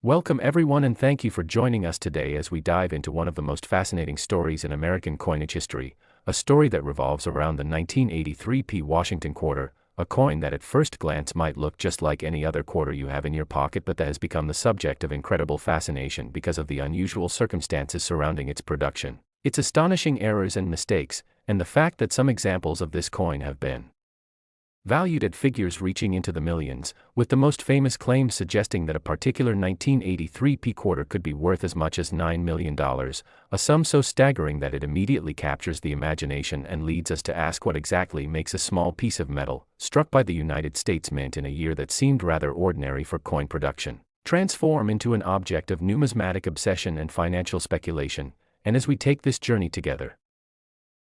Welcome everyone and thank you for joining us today as we dive into one of the most fascinating stories in American coinage history, a story that revolves around the 1983 Washington quarter, a coin that at first glance might look just like any other quarter you have in your pocket but that has become the subject of incredible fascination because of the unusual circumstances surrounding its production, its astonishing errors and mistakes, and the fact that some examples of this coin have been valued at figures reaching into the millions, with the most famous claims suggesting that a particular 1983 quarter could be worth as much as $9 million, a sum so staggering that it immediately captures the imagination and leads us to ask what exactly makes a small piece of metal, struck by the United States Mint in a year that seemed rather ordinary for coin production, transform into an object of numismatic obsession and financial speculation. And as we take this journey together,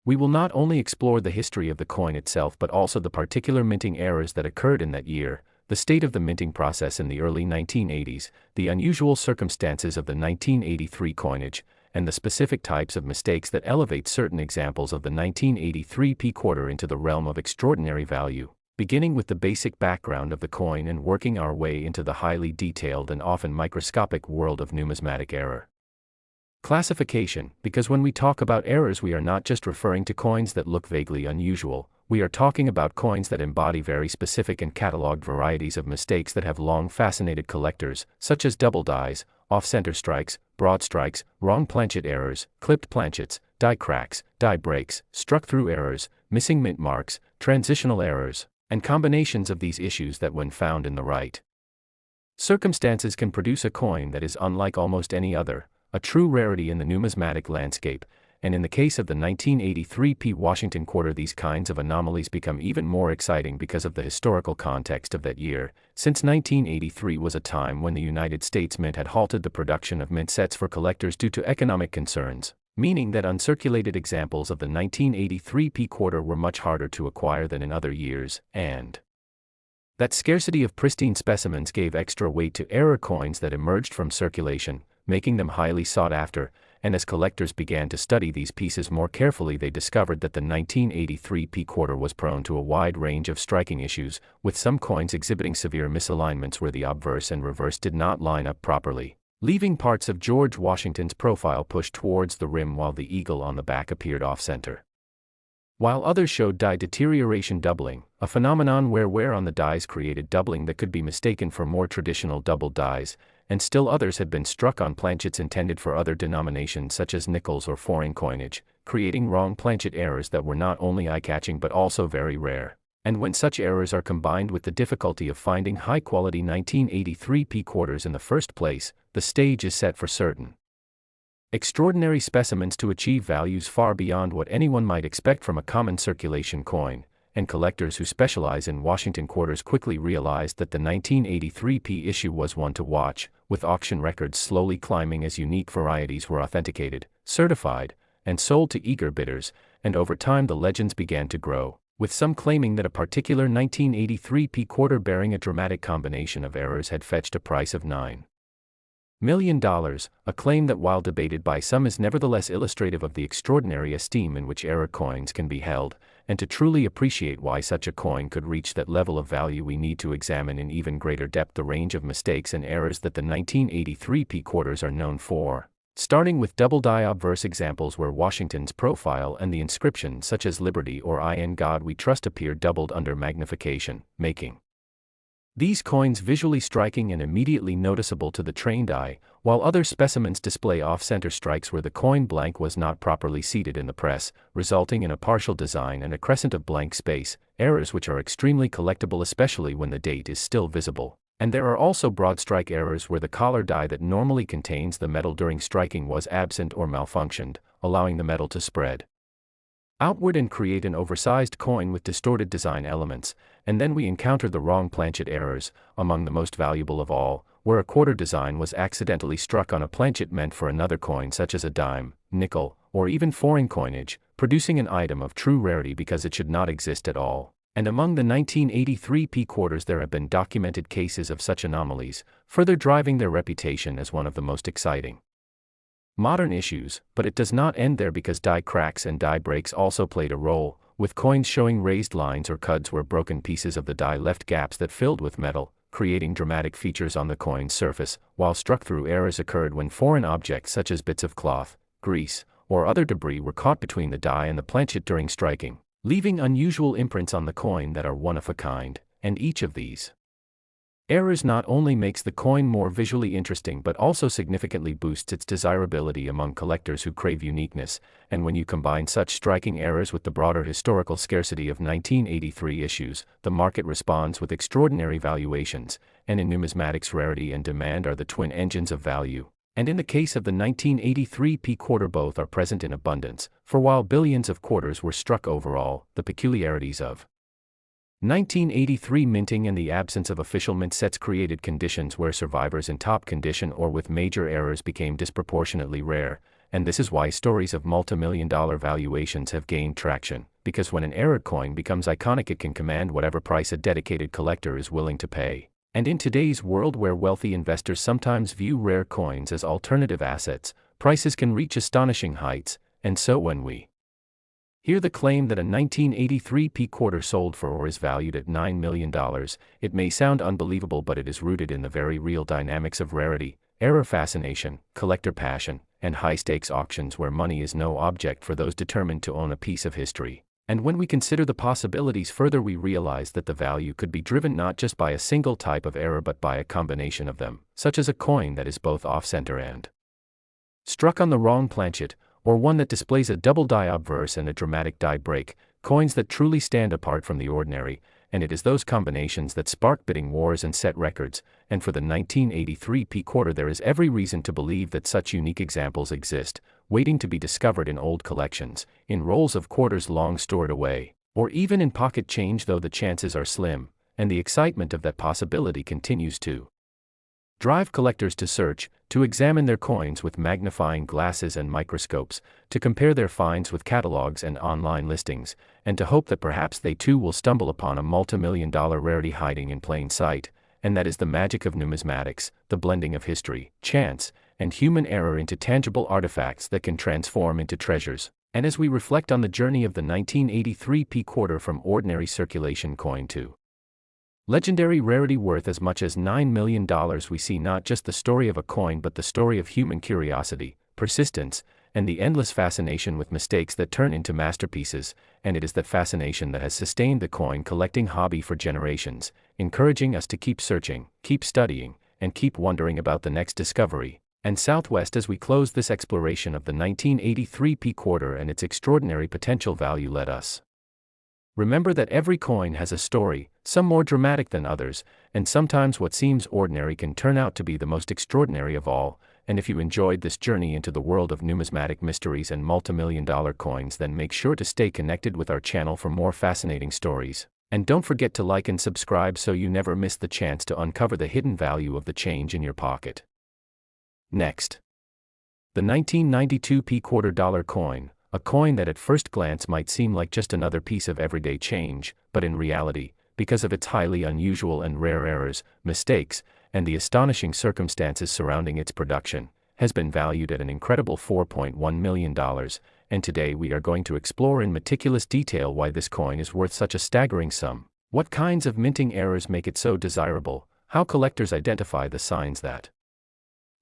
we will not only explore the history of the coin itself but also the particular minting errors that occurred in that year, the state of the minting process in the early 1980s, the unusual circumstances of the 1983 coinage, and the specific types of mistakes that elevate certain examples of the 1983 quarter into the realm of extraordinary value, beginning with the basic background of the coin and working our way into the highly detailed and often microscopic world of numismatic error classification, because when we talk about errors we are not just referring to coins that look vaguely unusual, we are talking about coins that embody very specific and catalogued varieties of mistakes that have long fascinated collectors, such as double dies, off-center strikes, broad strikes, wrong planchet errors, clipped planchets, die cracks, die breaks, struck-through errors, missing mint marks, transitional errors, and combinations of these issues that when found in the right circumstances can produce a coin that is unlike almost any other, a true rarity in the numismatic landscape, and in the case of the 1983 Washington quarter these kinds of anomalies become even more exciting because of the historical context of that year, since 1983 was a time when the United States Mint had halted the production of mint sets for collectors due to economic concerns, meaning that uncirculated examples of the 1983 quarter were much harder to acquire than in other years, and that scarcity of pristine specimens gave extra weight to error coins that emerged from circulation, making them highly sought after, and as collectors began to study these pieces more carefully they discovered that the 1983 quarter was prone to a wide range of striking issues, with some coins exhibiting severe misalignments where the obverse and reverse did not line up properly, leaving parts of George Washington's profile pushed towards the rim while the eagle on the back appeared off-center, while others showed die deterioration doubling, a phenomenon where wear on the dies created doubling that could be mistaken for more traditional double dies, and still others had been struck on planchets intended for other denominations such as nickels or foreign coinage, creating wrong planchet errors that were not only eye-catching but also very rare. And when such errors are combined with the difficulty of finding high-quality 1983 quarters in the first place, the stage is set for certain extraordinary specimens to achieve values far beyond what anyone might expect from a common circulation coin, and collectors who specialize in Washington quarters quickly realized that the 1983 issue was one to watch, with auction records slowly climbing as unique varieties were authenticated, certified, and sold to eager bidders, and over time the legends began to grow, with some claiming that a particular 1983 quarter bearing a dramatic combination of errors had fetched a price of $9 million, a claim that while debated by some is nevertheless illustrative of the extraordinary esteem in which error coins can be held, and to truly appreciate why such a coin could reach that level of value we need to examine in even greater depth the range of mistakes and errors that the 1983 quarters are known for, starting with double die obverse examples where Washington's profile and the inscription such as Liberty or In God We Trust appear doubled under magnification, making these coins visually striking and immediately noticeable to the trained eye, while other specimens display off-center strikes where the coin blank was not properly seated in the press, resulting in a partial design and a crescent of blank space, errors which are extremely collectible especially when the date is still visible. And there are also broad strike errors where the collar die that normally contains the metal during striking was absent or malfunctioned, allowing the metal to spread outward and create an oversized coin with distorted design elements, and then we encounter the wrong planchet errors, among the most valuable of all, where a quarter design was accidentally struck on a planchet meant for another coin such as a dime, nickel, or even foreign coinage, producing an item of true rarity because it should not exist at all. And among the 1983 quarters there have been documented cases of such anomalies, further driving their reputation as one of the most exciting modern issues, but it does not end there because die cracks and die breaks also played a role, with coins showing raised lines or cuds where broken pieces of the die left gaps that filled with metal, creating dramatic features on the coin's surface, while struck-through errors occurred when foreign objects such as bits of cloth, grease, or other debris were caught between the die and the planchet during striking, leaving unusual imprints on the coin that are one of a kind, and each of these errors not only makes the coin more visually interesting but also significantly boosts its desirability among collectors who crave uniqueness, and when you combine such striking errors with the broader historical scarcity of 1983 issues, the market responds with extraordinary valuations, and in numismatics rarity and demand are the twin engines of value. And in the case of the 1983 P quarter both are present in abundance, for while billions of quarters were struck overall, the peculiarities of 1983 minting and the absence of official mint sets created conditions where survivors in top condition or with major errors became disproportionately rare, and this is why stories of multi-million-dollar valuations have gained traction, because when an error coin becomes iconic it can command whatever price a dedicated collector is willing to pay. And in today's world where wealthy investors sometimes view rare coins as alternative assets, prices can reach astonishing heights, and so when we hear the claim that a 1983 P quarter sold for or is valued at $9 million, it may sound unbelievable, but it is rooted in the very real dynamics of rarity, error fascination, collector passion, and high-stakes auctions where money is no object for those determined to own a piece of history. And when we consider the possibilities further, we realize that the value could be driven not just by a single type of error but by a combination of them, such as a coin that is both off-center and struck on the wrong planchet, or one that displays a double die obverse and a dramatic die break, coins that truly stand apart from the ordinary, and it is those combinations that spark bidding wars and set records, and for the 1983 P quarter there is every reason to believe that such unique examples exist, waiting to be discovered in old collections, in rolls of quarters long stored away, or even in pocket change, though the chances are slim, and the excitement of that possibility continues to drive collectors to search, to examine their coins with magnifying glasses and microscopes, to compare their finds with catalogs and online listings, and to hope that perhaps they too will stumble upon a multi-million-dollar rarity hiding in plain sight. And that is the magic of numismatics, the blending of history, chance, and human error into tangible artifacts that can transform into treasures. And as we reflect on the journey of the 1983 P quarter from ordinary circulation coin to legendary rarity worth as much as $9 million, we see not just the story of a coin but the story of human curiosity, persistence, and the endless fascination with mistakes that turn into masterpieces, and it is that fascination that has sustained the coin collecting hobby for generations, encouraging us to keep searching, keep studying, and keep wondering about the next discovery. And Southwest, as we close this exploration of the 1983 P quarter and its extraordinary potential value, let us remember that every coin has a story, some more dramatic than others, and sometimes what seems ordinary can turn out to be the most extraordinary of all. And if you enjoyed this journey into the world of numismatic mysteries and multi-million-dollar coins, then make sure to stay connected with our channel for more fascinating stories. And don't forget to like and subscribe so you never miss the chance to uncover the hidden value of the change in your pocket. Next, the 1992 P quarter dollar coin. A coin that at first glance might seem like just another piece of everyday change, but in reality, because of its highly unusual and rare errors, mistakes, and the astonishing circumstances surrounding its production, has been valued at an incredible $4.1 million, and today we are going to explore in meticulous detail why this coin is worth such a staggering sum, what kinds of minting errors make it so desirable, how collectors identify the signs that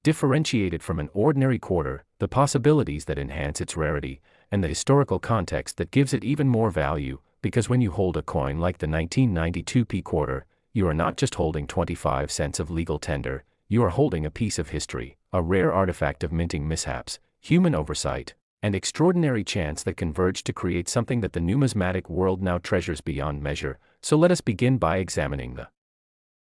differentiate it from an ordinary quarter, the possibilities that enhance its rarity, and the historical context that gives it even more value, because when you hold a coin like the 1992 P quarter, you are not just holding 25 cents of legal tender, you are holding a piece of history, a rare artifact of minting mishaps, human oversight, and extraordinary chance that converge to create something that the numismatic world now treasures beyond measure. So let us begin by examining the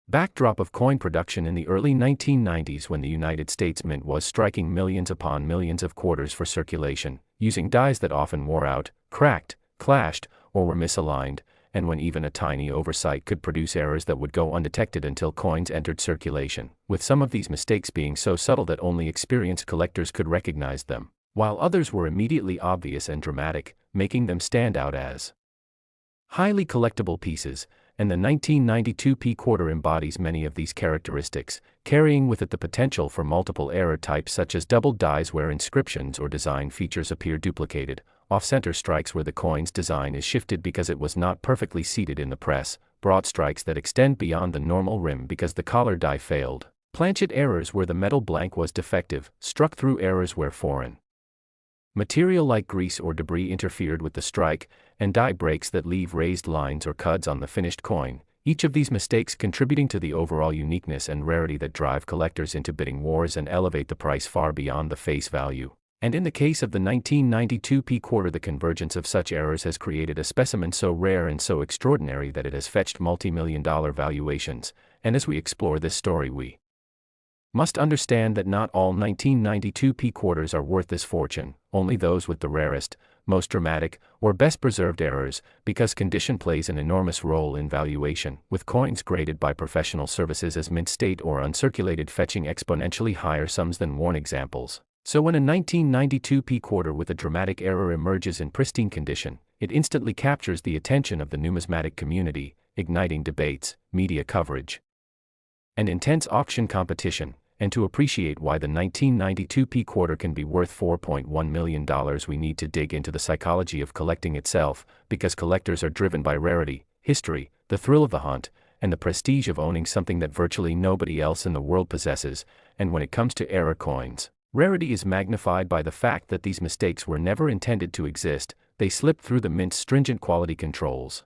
backdrop of coin production in the early 1990s, when the United States Mint was striking millions upon millions of quarters for circulation, using dies that often wore out, cracked, clashed, or were misaligned, and when even a tiny oversight could produce errors that would go undetected until coins entered circulation, with some of these mistakes being so subtle that only experienced collectors could recognize them, while others were immediately obvious and dramatic, making them stand out as highly collectible pieces. And the 1992 P quarter embodies many of these characteristics, carrying with it the potential for multiple error types such as doubled dies where inscriptions or design features appear duplicated, off-center strikes where the coin's design is shifted because it was not perfectly seated in the press, broad strikes that extend beyond the normal rim because the collar die failed, planchet errors where the metal blank was defective, struck through errors where foreign material like grease or debris interfered with the strike, and die breaks that leave raised lines or cuds on the finished coin, each of these mistakes contributing to the overall uniqueness and rarity that drive collectors into bidding wars and elevate the price far beyond the face value. And in the case of the 1992 P quarter, the convergence of such errors has created a specimen so rare and so extraordinary that it has fetched multi-million-dollar valuations, and as we explore this story we must understand that not all 1992 P quarters are worth this fortune, only those with the rarest, most dramatic, or best preserved errors, because condition plays an enormous role in valuation, with coins graded by professional services as mint state or uncirculated fetching exponentially higher sums than worn examples. So when a 1992 P quarter with a dramatic error emerges in pristine condition, it instantly captures the attention of the numismatic community, igniting debates, media coverage, and intense auction competition. And to appreciate why the 1992 P quarter can be worth $4.1 million, we need to dig into the psychology of collecting itself, because collectors are driven by rarity, history, the thrill of the hunt, and the prestige of owning something that virtually nobody else in the world possesses. And when it comes to error coins, rarity is magnified by the fact that these mistakes were never intended to exist, they slipped through the mint's stringent quality controls,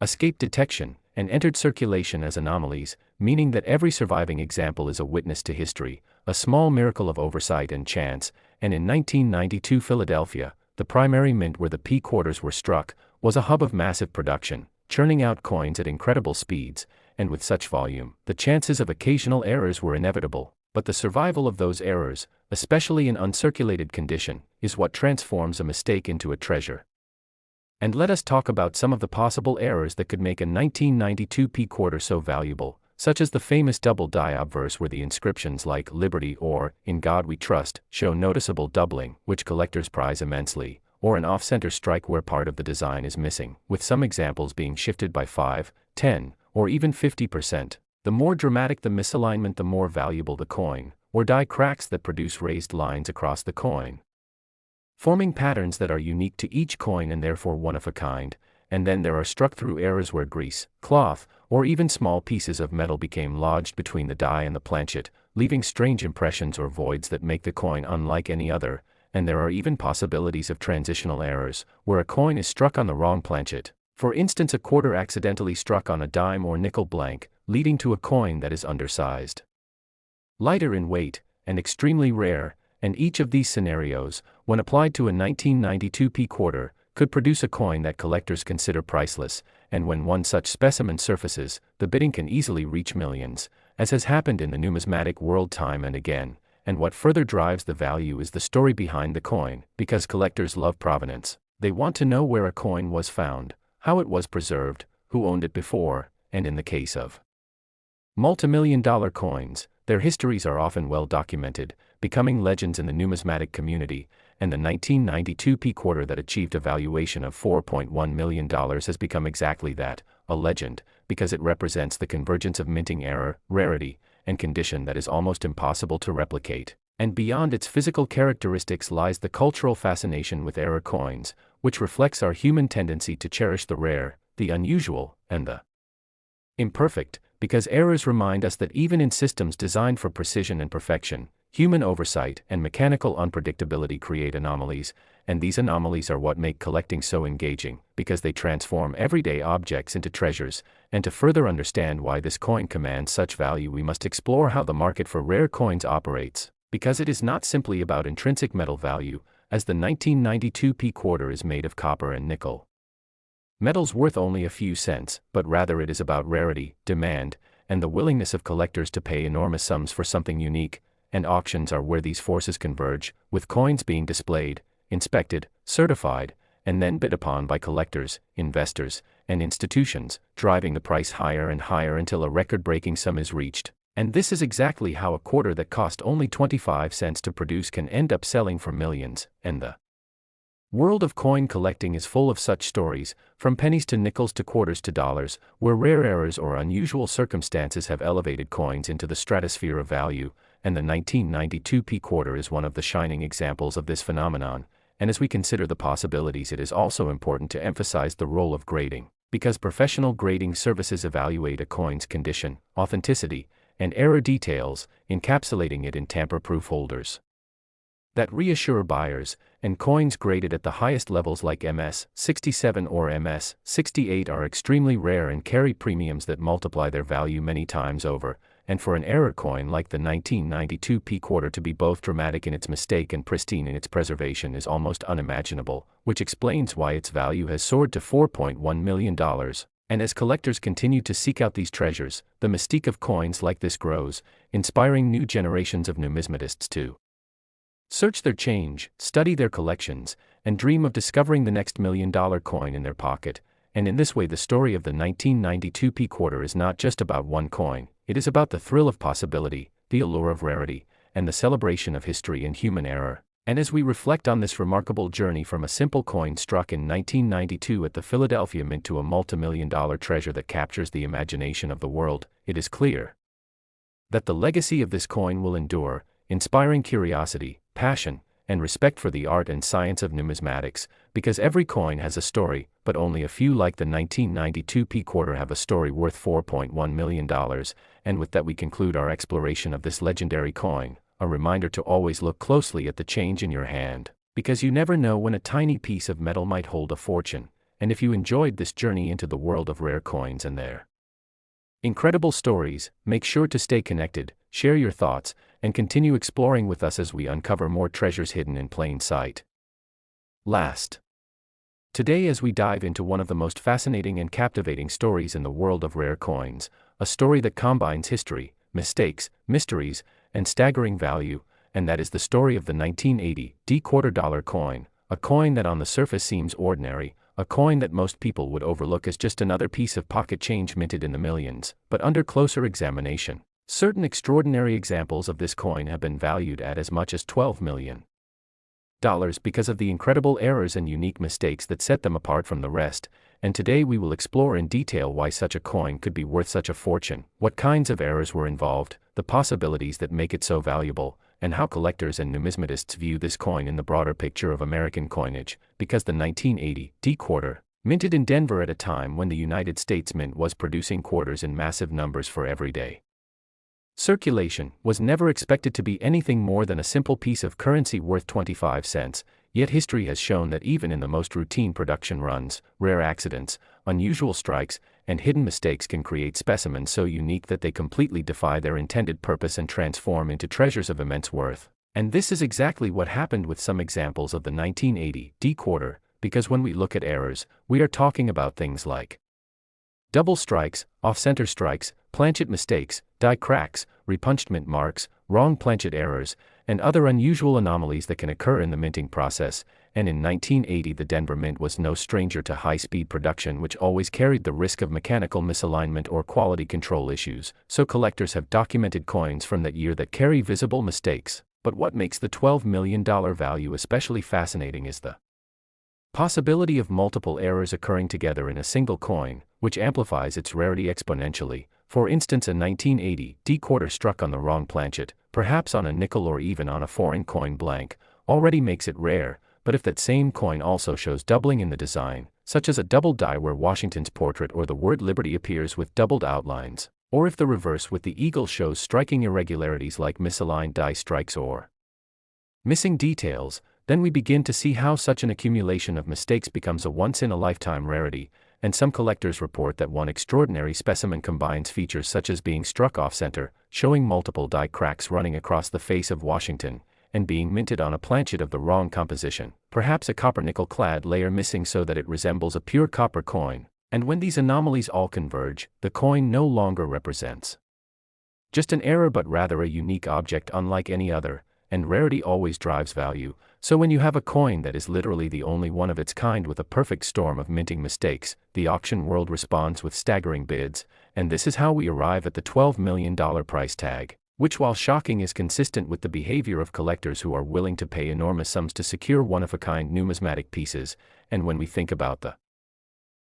escaped detection, and entered circulation as anomalies, meaning that every surviving example is a witness to history, a small miracle of oversight and chance. And in 1992 Philadelphia, the primary mint where the P quarters were struck, was a hub of massive production, churning out coins at incredible speeds, and with such volume, the chances of occasional errors were inevitable. But the survival of those errors, especially in uncirculated condition, is what transforms a mistake into a treasure. And let us talk about some of the possible errors that could make a 1992 P quarter so valuable, such as the famous double die obverse where the inscriptions like Liberty or In God We Trust show noticeable doubling, which collectors prize immensely, or an off-center strike where part of the design is missing, with some examples being shifted by 5, 10, or even 50%. The more dramatic the misalignment, the more valuable the coin, or die cracks that produce raised lines across the coin, forming patterns that are unique to each coin and therefore one of a kind. And then there are struck-through errors where grease, cloth, or even small pieces of metal became lodged between the die and the planchet, leaving strange impressions or voids that make the coin unlike any other. And there are even possibilities of transitional errors, where a coin is struck on the wrong planchet. For instance, a quarter accidentally struck on a dime or nickel blank, leading to a coin that is undersized, lighter in weight, and extremely rare. And each of these scenarios, when applied to a 1992 P quarter, could produce a coin that collectors consider priceless. And when one such specimen surfaces, the bidding can easily reach millions, as has happened in the numismatic world time and again. And what further drives the value is the story behind the coin, because collectors love provenance. They want to know where a coin was found, how it was preserved, who owned it before, and in the case of multimillion-dollar coins, their histories are often well documented, becoming legends in the numismatic community. And the 1992 P quarter that achieved a valuation of $4.1 million has become exactly that, a legend, because it represents the convergence of minting error, rarity, and condition that is almost impossible to replicate. And beyond its physical characteristics lies the cultural fascination with error coins, which reflects our human tendency to cherish the rare, the unusual, and the imperfect, because errors remind us that even in systems designed for precision and perfection, human oversight and mechanical unpredictability create anomalies. And these anomalies are what make collecting so engaging, because they transform everyday objects into treasures. And to further understand why this coin commands such value, we must explore how the market for rare coins operates, because it is not simply about intrinsic metal value, as the 1992 P quarter is made of copper and nickel, metals worth only a few cents, but rather it is about rarity, demand, and the willingness of collectors to pay enormous sums for something unique. And auctions are where these forces converge, with coins being displayed, inspected, certified, and then bid upon by collectors, investors, and institutions, driving the price higher and higher until a record-breaking sum is reached. And this is exactly how a quarter that cost only 25 cents to produce can end up selling for millions. And the world of coin collecting is full of such stories, from pennies to nickels to quarters to dollars, where rare errors or unusual circumstances have elevated coins into the stratosphere of value. And the 1992 P quarter is one of the shining examples of this phenomenon. And as we consider the possibilities, it is also important to emphasize the role of grading. Because professional grading services evaluate a coin's condition, authenticity, and error details, encapsulating it in tamper-proof holders that reassure buyers, and coins graded at the highest levels like MS-67 or MS-68 are extremely rare and carry premiums that multiply their value many times over, and for an error coin like the 1992 P-Quarter to be both dramatic in its mistake and pristine in its preservation is almost unimaginable, which explains why its value has soared to $4.1 million. And as collectors continue to seek out these treasures, the mystique of coins like this grows, inspiring new generations of numismatists to search their change, study their collections, and dream of discovering the next $1 million coin in their pocket. And in this way, the story of the 1992 P-Quarter is not just about one coin, it is about the thrill of possibility, the allure of rarity, and the celebration of history and human error. And as we reflect on this remarkable journey from a simple coin struck in 1992 at the Philadelphia Mint to a multi-million-dollar treasure that captures the imagination of the world, it is clear that the legacy of this coin will endure, inspiring curiosity, passion, and respect for the art and science of numismatics, because every coin has a story, but only a few like the 1992 P-Quarter have a story worth $4.1 million, and with that we conclude our exploration of this legendary coin, a reminder to always look closely at the change in your hand, because you never know when a tiny piece of metal might hold a fortune. And if you enjoyed this journey into the world of rare coins and their incredible stories, make sure to stay connected, share your thoughts, and continue exploring with us as we uncover more treasures hidden in plain sight. Today, as we dive into one of the most fascinating and captivating stories in the world of rare coins, a story that combines history, mistakes, mysteries, and staggering value, and that is the story of the 1980 D-quarter dollar coin, a coin that on the surface seems ordinary, a coin that most people would overlook as just another piece of pocket change minted in the millions, but under closer examination, certain extraordinary examples of this coin have been valued at as much as $12 million because of the incredible errors and unique mistakes that set them apart from the rest. And today we will explore in detail why such a coin could be worth such a fortune, what kinds of errors were involved, the possibilities that make it so valuable, and how collectors and numismatists view this coin in the broader picture of American coinage, because the 1980 D-Quarter, minted in Denver at a time when the United States Mint was producing quarters in massive numbers for everyday circulation, was never expected to be anything more than a simple piece of currency worth 25 cents, yet history has shown that even in the most routine production runs, rare accidents, unusual strikes, and hidden mistakes can create specimens so unique that they completely defy their intended purpose and transform into treasures of immense worth. And this is exactly what happened with some examples of the 1980 D-Quarter, because when we look at errors, we are talking about things like double strikes, off-center strikes, planchet mistakes, die cracks, repunched mint marks, wrong planchet errors, and other unusual anomalies that can occur in the minting process. And in 1980 the Denver Mint was no stranger to high-speed production, which always carried the risk of mechanical misalignment or quality control issues, so collectors have documented coins from that year that carry visible mistakes. But what makes the $12 million value especially fascinating is the possibility of multiple errors occurring together in a single coin, which amplifies its rarity exponentially. For instance, a 1980 D-Quarter struck on the wrong planchet, perhaps on a nickel or even on a foreign coin blank, already makes it rare, but if that same coin also shows doubling in the design, such as a double die where Washington's portrait or the word Liberty appears with doubled outlines, or if the reverse with the eagle shows striking irregularities like misaligned die strikes or missing details, then we begin to see how such an accumulation of mistakes becomes a once-in-a-lifetime rarity. And some collectors report that one extraordinary specimen combines features such as being struck off-center, showing multiple die cracks running across the face of Washington, and being minted on a planchet of the wrong composition, perhaps a copper-nickel-clad layer missing so that it resembles a pure copper coin. And when these anomalies all converge, the coin no longer represents just an error but rather a unique object unlike any other, and rarity always drives value. So when you have a coin that is literally the only one of its kind with a perfect storm of minting mistakes, the auction world responds with staggering bids, and this is how we arrive at the $12 million price tag, which, while shocking, is consistent with the behavior of collectors who are willing to pay enormous sums to secure one-of-a-kind numismatic pieces. And when we think about the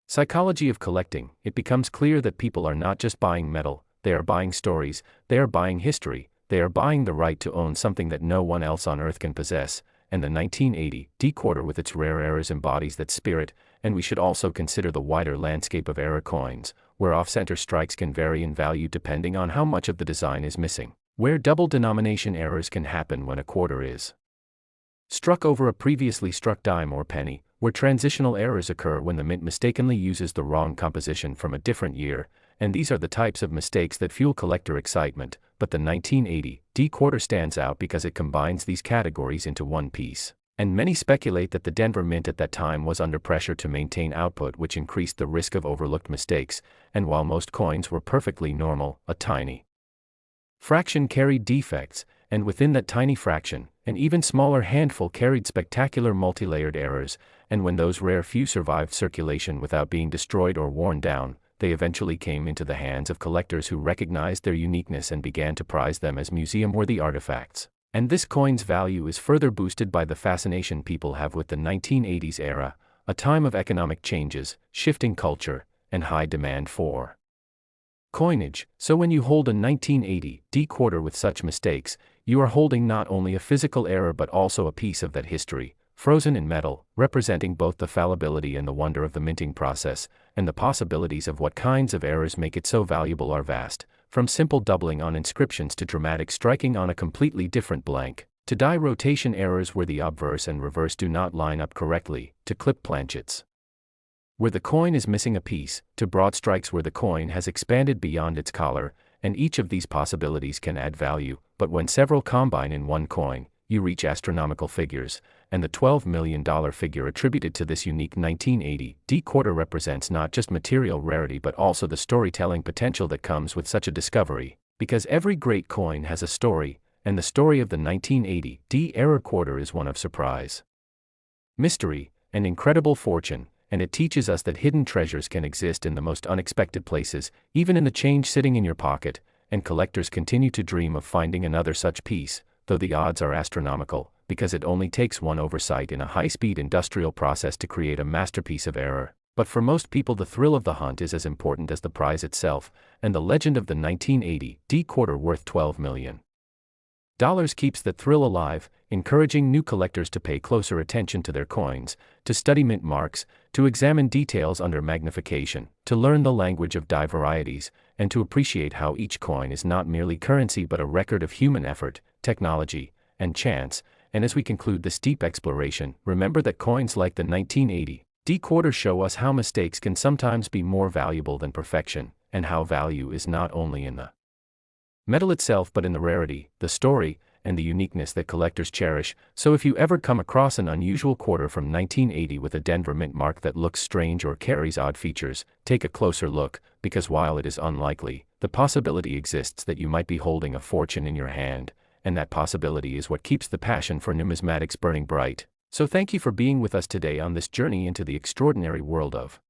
psychology of collecting, it becomes clear that people are not just buying metal, they are buying stories, they are buying history, they are buying the right to own something that no one else on earth can possess. And the 1980 D-Quarter with its rare errors embodies that spirit, And we should also consider the wider landscape of error coins, where off-center strikes can vary in value depending on how much of the design is missing, where double denomination errors can happen when a quarter is struck over a previously struck dime or penny, where transitional errors occur when the mint mistakenly uses the wrong composition from a different year, and these are the types of mistakes that fuel collector excitement, but the 1980 D quarter stands out because it combines these categories into one piece. And many speculate that the Denver Mint at that time was under pressure to maintain output, which increased the risk of overlooked mistakes, and while most coins were perfectly normal, a tiny fraction carried defects, and within that tiny fraction, an even smaller handful carried spectacular multilayered errors, and when those rare few survived circulation without being destroyed or worn down, they eventually came into the hands of collectors who recognized their uniqueness and began to prize them as museum-worthy artifacts. And this coin's value is further boosted by the fascination people have with the 1980s era, a time of economic changes, shifting culture, and high demand for coinage. So when you hold a 1980 D quarter with such mistakes, you are holding not only a physical error but also a piece of that history, frozen in metal, representing both the fallibility and the wonder of the minting process, and the possibilities of what kinds of errors make it so valuable are vast, from simple doubling on inscriptions to dramatic striking on a completely different blank, to die rotation errors where the obverse and reverse do not line up correctly, to clip planchets where the coin is missing a piece, to broad strikes where the coin has expanded beyond its collar, and each of these possibilities can add value, but when several combine in one coin, you reach astronomical figures, and the $12 million figure attributed to this unique 1980 D quarter represents not just material rarity but also the storytelling potential that comes with such a discovery, because every great coin has a story, and the story of the 1980 D era quarter is one of surprise, mystery, and incredible fortune, and it teaches us that hidden treasures can exist in the most unexpected places, even in the change sitting in your pocket, and collectors continue to dream of finding another such piece, though the odds are astronomical, because it only takes one oversight in a high-speed industrial process to create a masterpiece of error. But for most people the thrill of the hunt is as important as the prize itself, and the legend of the 1980 D quarter worth $12 million keeps that thrill alive, encouraging new collectors to pay closer attention to their coins, to study mint marks, to examine details under magnification, to learn the language of die varieties, and to appreciate how each coin is not merely currency but a record of human effort, technology, and chance. And as we conclude this deep exploration, remember that coins like the 1980 D quarter show us how mistakes can sometimes be more valuable than perfection, and how value is not only in the metal itself but in the rarity, the story, and the uniqueness that collectors cherish. So if you ever come across an unusual quarter from 1980 with a Denver Mint mark that looks strange or carries odd features, take a closer look, because while it is unlikely, the possibility exists that you might be holding a fortune in your hand, and that possibility is what keeps the passion for numismatics burning bright. So thank you for being with us today on this journey into the extraordinary world of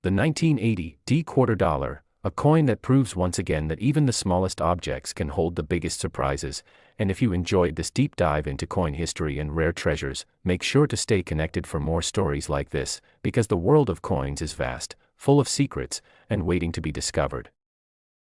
the 1980 D quarter dollar, a coin that proves once again that even the smallest objects can hold the biggest surprises. And if you enjoyed this deep dive into coin history and rare treasures, make sure to stay connected for more stories like this, because the world of coins is vast, full of secrets, and waiting to be discovered.